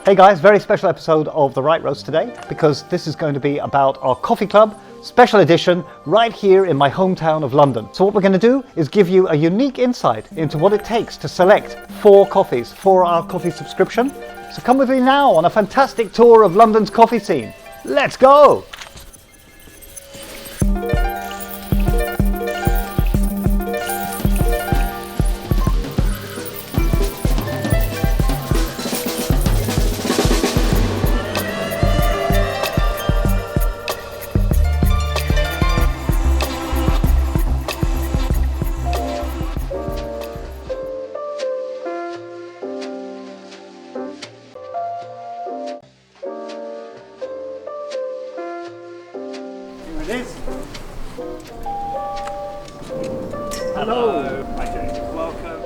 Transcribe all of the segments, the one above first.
Hey guys, very special episode of The Right Roast today because this is going to be about our coffee club, special edition, right here in my hometown of London. So what we're going to do is give you a unique insight into what it takes to select 4 coffees for our coffee subscription. So come with me now on a fantastic tour of London's coffee scene. Let's go! Here it is. Hello. Hi James. Welcome.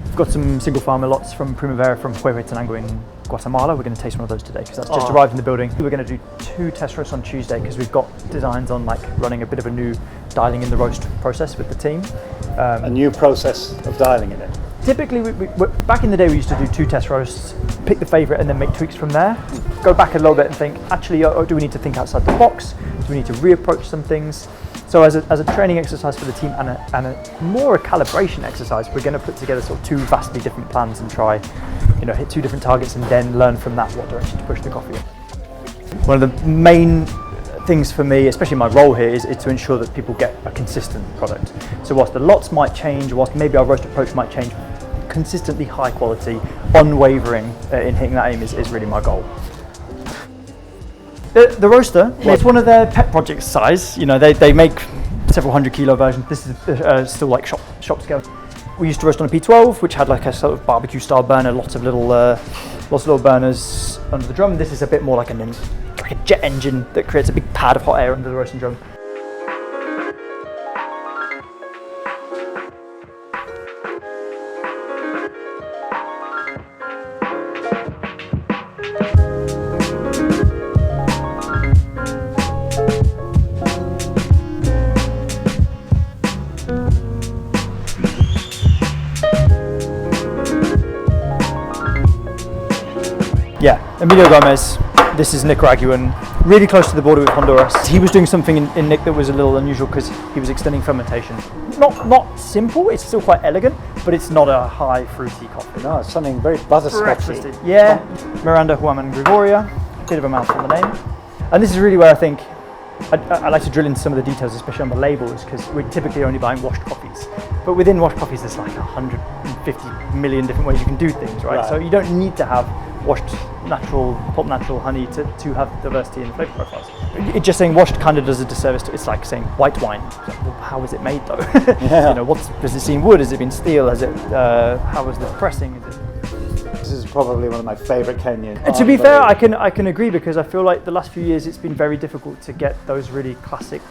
We've got some single farmer lots from Primavera from Huehuetenango in Guatemala. We're going to taste one of those today because that's just arrived in the building. We're going to do 2 test roasts on Tuesday because we've got designs on like running a bit of a new dialing in the roast process with the team. A new process of dialing in it. Typically, back in the day we used to do 2 test roasts, pick the favourite and then make tweaks from there. Go back a little bit and think, actually, do we need to think outside the box? Do we need to reapproach some things? So as a training exercise for the team and a more a calibration exercise, we're going to put together sort of 2 vastly different plans and try, hit 2 different targets and then learn from that what direction to push the coffee in. One of the main things for me, especially my role here, is to ensure that people get a consistent product. So whilst the lots might change, whilst maybe our roast approach might change, consistently high quality, unwavering in hitting that aim is really my goal. The roaster, it's one of their pet project size. They make several 100-kilo versions. This is still like shop scale. We used to roast on a P12, which had like a sort of barbecue style burner, lots of little burners under the drum. This is a bit more like a jet engine that creates a big pad of hot air under the roasting drum. Yeah, Emilio Gomez, this is Nicaraguan, really close to the border with Honduras. He was doing something in Nic that was a little unusual because he was extending fermentation. Not simple, it's still quite elegant, but it's not a high fruity coffee. No, it's something very butterscotchy. Yeah, Miranda Huaman Gregoria, bit of a mouthful of the name. And this is really where I think I like to drill into some of the details, especially on the labels, because we're typically only buying washed coffees. But within washed coffees, there's like 150 million different ways you can do things, right? So you don't need to have washed pulp natural honey to have diversity in flavor profiles. Just saying washed kind of does a disservice to it. It's like saying white wine. Like, well, how is it made though? Yeah. Has it seen wood? Has it been steel? How was the pressing? This is probably one of my favourite Kenyan. To be fair, I can agree because I feel like the last few years it's been very difficult to get those really classic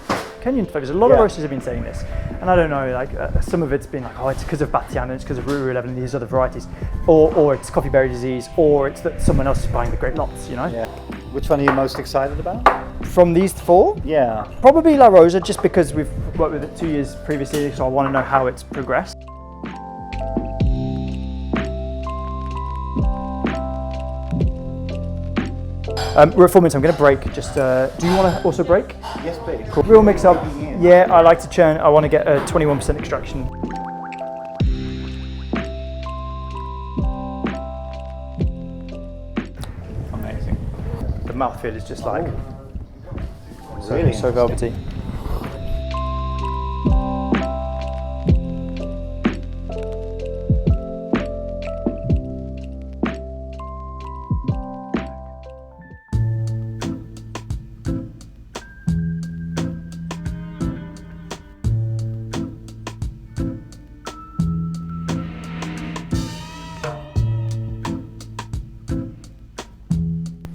Kenyan flavors. A lot of roasters have been saying this, and I don't know, some of it's been like, oh, it's because of Batiana, and it's because of Ruru 11 and these other varieties, or it's coffee berry disease, or it's that someone else is buying the great lots, Yeah. Which one are you most excited about? From these 4? Yeah. Probably La Rosa, just because we've worked with it 2 years previously, so I want to know how it's progressed. We're at 4 minutes, I'm going to break. Do you want to also break? Yes, please. Cool. Real mix up. Yeah, I like to churn. I want to get a 21% extraction. Amazing. The mouthfeel is just like Really so velvety.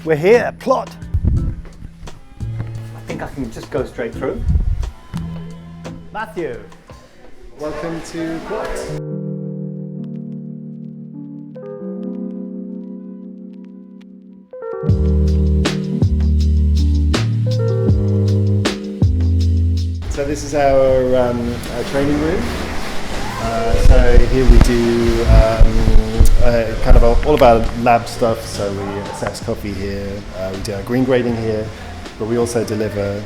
We're here at Plot. I think I can just go straight through. Matthew. Welcome to Plot. So this is our training room. So here we do kind of all of our lab stuff. So we assess coffee here, we do our green grading here, but we also deliver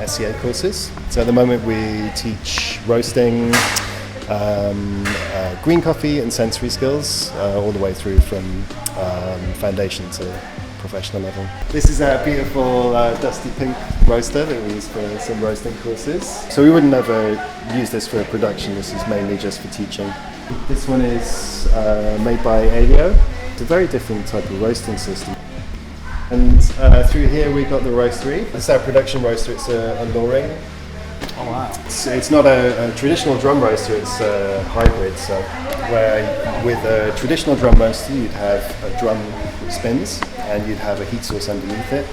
SCA courses. So at the moment we teach roasting, green coffee and sensory skills, all the way through from foundation to professional level. This is our beautiful dusty pink roaster that we use for some roasting courses. So we wouldn't ever use this for production, this is mainly just for teaching. This one is made by Alio. It's a very different type of roasting system. And through here we've got the roastery. This is our production roaster, it's a Loring. Oh wow. It's not a traditional drum roaster, it's a hybrid. So where with a traditional drum roaster you'd have a drum that spins and you'd have a heat source underneath it.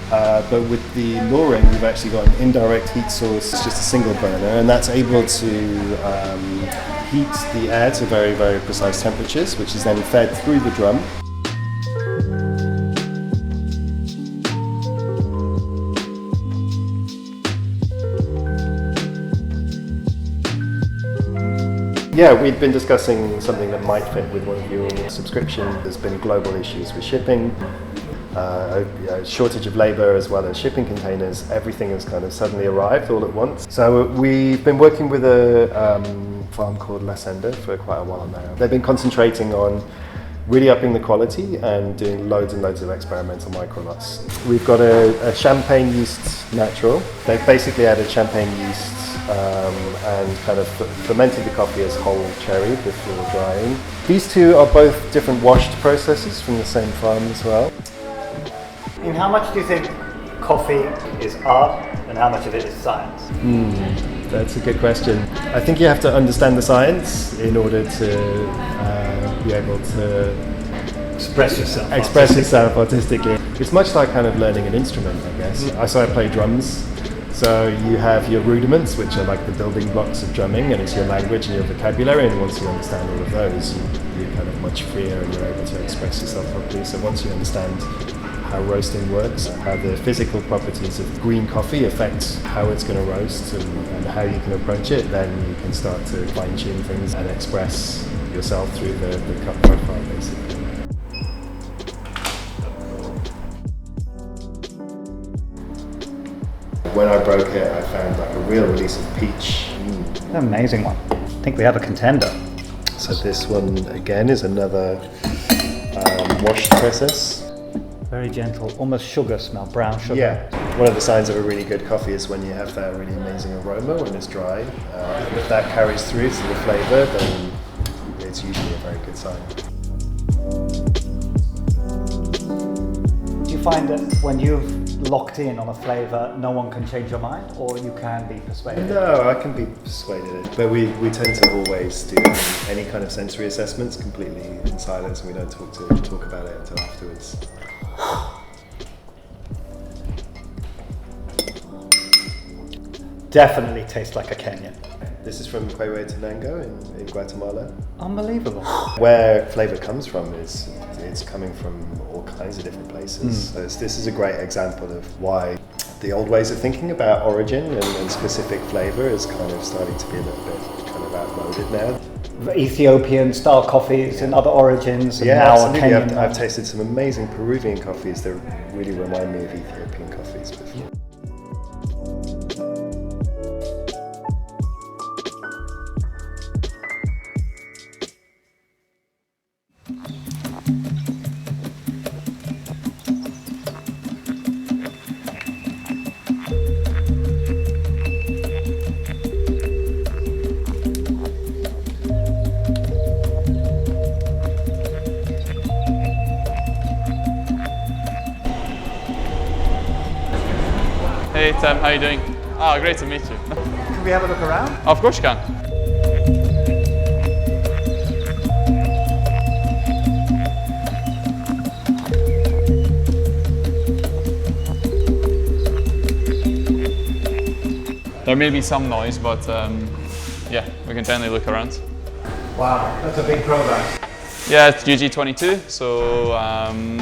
But with the Loring we've actually got an indirect heat source, it's just a single burner, and that's able to heat the air to very, very precise temperatures, which is then fed through the drum. Yeah, we've been discussing something that might fit with one of your subscriptions. There's been global issues with shipping, a shortage of labour as well as shipping containers. Everything has kind of suddenly arrived all at once. So we've been working with a farm called La Senda for quite a while now. They've been concentrating on really upping the quality and doing loads and loads of experimental microlots. We've got a champagne yeast natural. They've basically added champagne yeast and kind of fermented the coffee as whole cherry before drying. These two are both different washed processes from the same farm as well. And how much do you think coffee is art and how much of it is science? That's a good question. I think you have to understand the science in order to be able to Express yourself artistically. It's much like kind of learning an instrument, I guess. So I play drums. So you have your rudiments, which are like the building blocks of drumming, and it's your language and your vocabulary, and once you understand all of those, you're kind of much freer and you're able to express yourself properly. So once you understand how roasting works, how the physical properties of green coffee affect how it's going to roast and how you can approach it, then you can start to fine-tune things and express yourself through the cup profile, basically. When I broke it, I found like a real release of peach. An amazing one. I think we have a contender. So this one again is another washed process. Very gentle, almost sugar smell, brown sugar. Yeah. One of the signs of a really good coffee is when you have that really amazing aroma when it's dry. And if that carries through to the flavour, then it's usually a very good sign. Do you find that when you've locked in on a flavour, no one can change your mind, or you can be persuaded? No, I can be persuaded. But we tend to always do any kind of sensory assessments completely in silence, and we don't talk about it until afterwards. Definitely tastes like a Kenyan. This is from Tenango in Guatemala. Unbelievable. Where flavour comes from is it's coming from all kinds of different places. So this is a great example of why the old ways of thinking about origin and specific flavour is kind of starting to be a little bit kind of outmoded now. Ethiopian style coffees and other origins, and yeah, now absolutely. a Kenyan. I've tasted some amazing Peruvian coffees that really remind me of Ethiopian coffees before. Hey Tim, how are you doing? Ah, great to meet you. Can we have a look around? Of course you can. There may be some noise, but yeah, we can generally look around. Wow, that's a big program. Yeah, it's UG22, so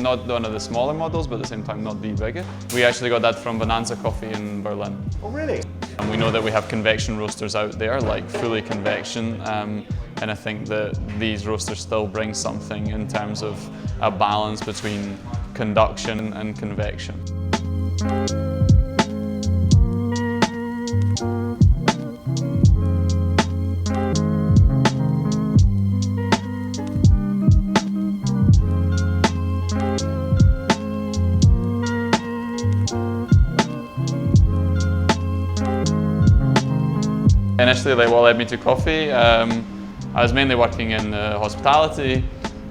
not one of the smaller models, but at the same time not the bigger. We actually got that from Bonanza Coffee in Berlin. Oh really? And we know that we have convection roasters out there, like fully convection, and I think that these roasters still bring something in terms of a balance between conduction and convection. Initially, what led me to coffee, I was mainly working in hospitality,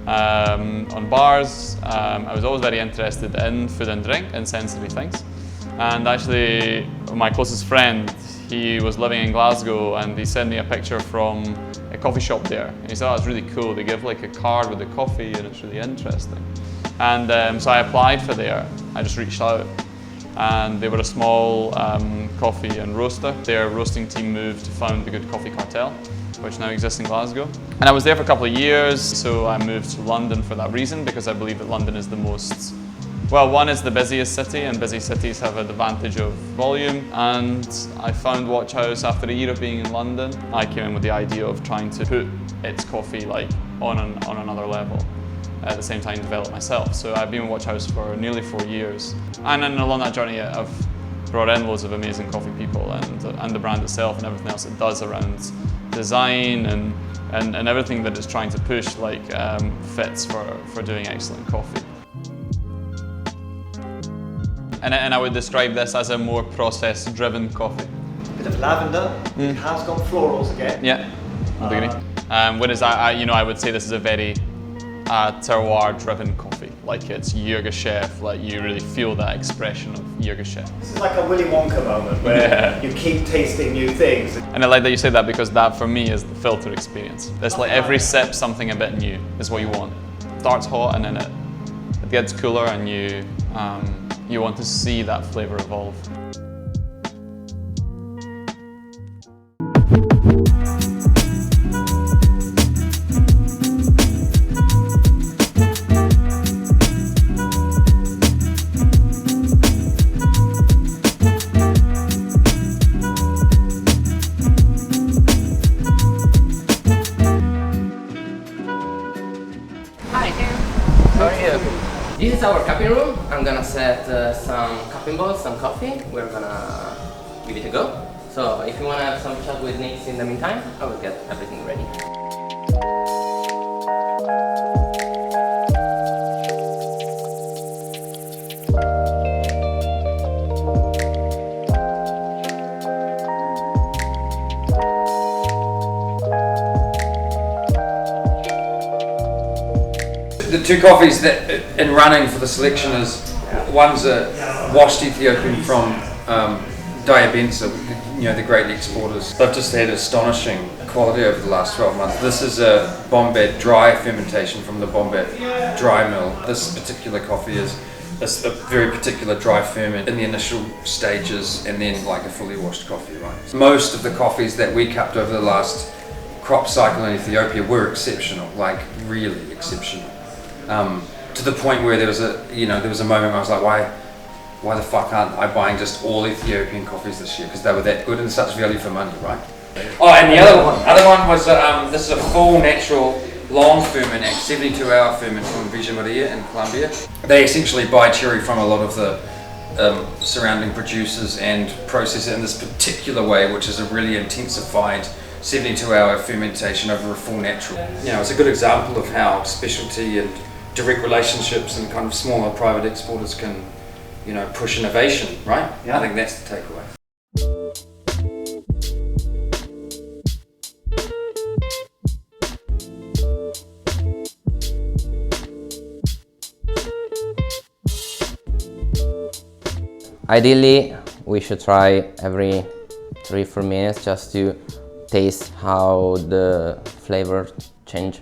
on bars. I was always very interested in food and drink and sensory things. And actually, my closest friend, he was living in Glasgow, and he sent me a picture from a coffee shop there. And he said, oh, it's really cool. They give like a card with the coffee, and it's really interesting. And so I applied for there. I just reached out. And they were a small coffee and roaster. Their roasting team moved to found the Good Coffee Cartel, which now exists in Glasgow. And I was there for a couple of years, so I moved to London for that reason, because I believe that London is the most, well, one is the busiest city, and busy cities have an advantage of volume. And I found Watch House after a year of being in London. I came in with the idea of trying to put its coffee on another level. At the same time, develop myself. So I've been with Watch House for nearly 4 years. And then along that journey, I've brought in loads of amazing coffee people and the brand itself and everything else it does around design and everything that it's trying to push fits for doing excellent coffee. And I would describe this as a more process-driven coffee. Bit of lavender, it has got florals again. Yeah, I agree. Whereas I would say this is a very terroir-driven coffee. Like it's Yirgacheffe, like you really feel that expression of Yirgacheffe. This is like a Willy Wonka moment where you keep tasting new things. And I like that you say that, because that for me is the filter experience. It's like every sip something a bit new is what you want. It starts hot and then it gets cooler, and you want to see that flavour evolve. This is our cupping room. I'm gonna set some cupping balls, some coffee. We're gonna give it a go. So if you wanna have some chat with Nick in the meantime, I will get everything ready. The two coffees that in running for the selection is one's a washed Ethiopian from Diabenza, the great exporters. They've just had astonishing quality over the last 12 months. This is a Bombat dry fermentation from the Bombat dry mill. This particular coffee is a very particular dry ferment in the initial stages, and then like a fully washed coffee, right? Most of the coffees that we cupped over the last crop cycle in Ethiopia were exceptional, like really exceptional. To the point where there was a moment where I was like, why the fuck aren't I buying just all Ethiopian coffees this year? Because they were that good and such value for money, right? Oh, and the other one was this is a full natural long ferment, 72-hour ferment from Villa Maria in Colombia. They essentially buy cherry from a lot of the surrounding producers and process it in this particular way, which is a really intensified 72-hour fermentation over a full natural. It's a good example of how specialty and direct relationships and kind of smaller private exporters can, push innovation, right? Yeah. I think that's the takeaway. Ideally, we should try every 3-4 minutes just to taste how the flavor change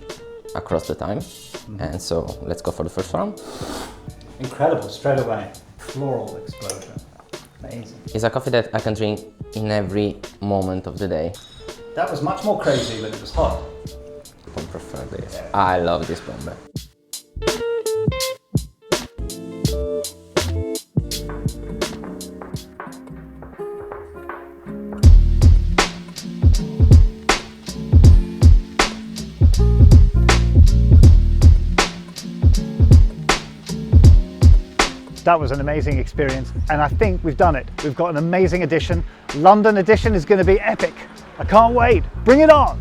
across the time. And so let's go for the first one. Incredible, straight away. Floral explosion. Amazing. It's a coffee that I can drink in every moment of the day. That was much more crazy when it was hot. I prefer this. Yeah. I love this bomba. That was an amazing experience, and I think we've done it. We've got an amazing edition. London edition is going to be epic. I can't wait. Bring it on!